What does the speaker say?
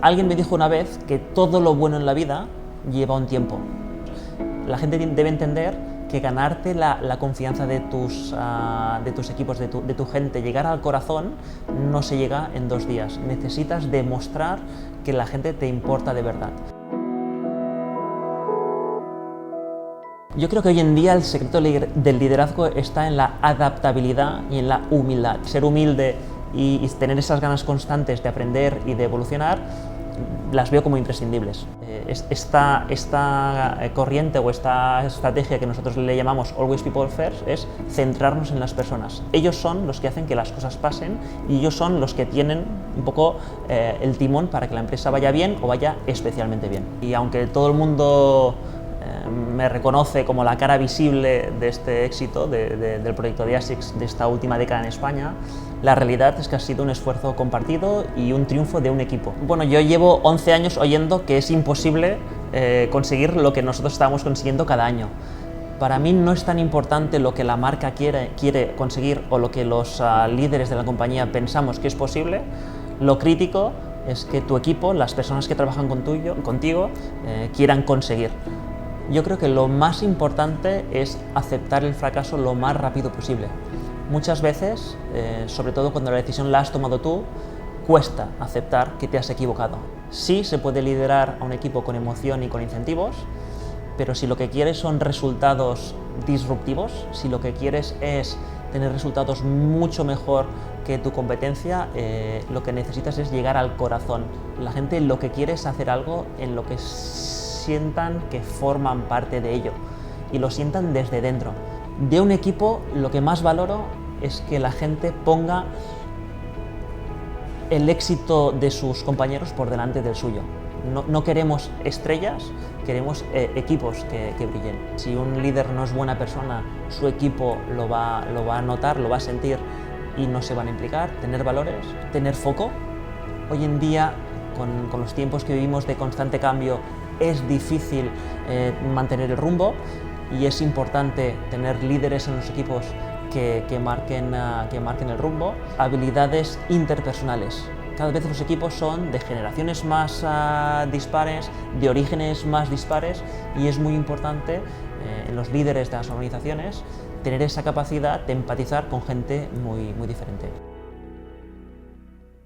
Alguien me dijo una vez que todo lo bueno en la vida lleva un tiempo. La gente debe entender que ganarte la confianza de tus equipos, de tu gente, llegar al corazón, no se llega en 2 días. Necesitas demostrar que la gente te importa de verdad. Yo creo que hoy en día el secreto del liderazgo está en la adaptabilidad y en la humildad. Ser humilde y tener esas ganas constantes de aprender y de evolucionar, las veo como imprescindibles. Esta corriente o esta estrategia que nosotros le llamamos Always People First es centrarnos en las personas. Ellos son los que hacen que las cosas pasen y ellos son los que tienen un poco el timón para que la empresa vaya bien o vaya especialmente bien. Y aunque todo el mundo me reconoce como la cara visible de este éxito del proyecto de ASICS de esta última década en España, la realidad es que ha sido un esfuerzo compartido y un triunfo de un equipo. Bueno, yo llevo 11 años oyendo que es imposible conseguir lo que nosotros estamos consiguiendo cada año. Para mí no es tan importante lo que la marca quiere conseguir o lo que los líderes de la compañía pensamos que es posible. Lo crítico es que tu equipo, las personas que trabajan contigo, quieran conseguir. Yo creo que lo más importante es aceptar el fracaso lo más rápido posible. Muchas veces, sobre todo cuando la decisión la has tomado tú, cuesta aceptar que te has equivocado. Sí se puede liderar a un equipo con emoción y con incentivos, pero si lo que quieres son resultados disruptivos, si lo que quieres es tener resultados mucho mejor que tu competencia, lo que necesitas es llegar al corazón. La gente lo que quiere es hacer algo en lo que sientan que forman parte de ello y lo sientan desde dentro. De un equipo lo que más valoro es que la gente ponga el éxito de sus compañeros por delante del suyo. No queremos estrellas, queremos equipos que brillen. Si un líder no es buena persona, su equipo lo va a notar, lo va a sentir y no se van a implicar. Tener valores, tener foco. Hoy en día, con los tiempos que vivimos de constante cambio, es difícil mantener el rumbo y es importante tener líderes en los equipos que marquen el rumbo. Habilidades interpersonales. Cada vez los equipos son de generaciones más dispares, de orígenes más dispares y es muy importante en los líderes de las organizaciones tener esa capacidad de empatizar con gente muy diferente.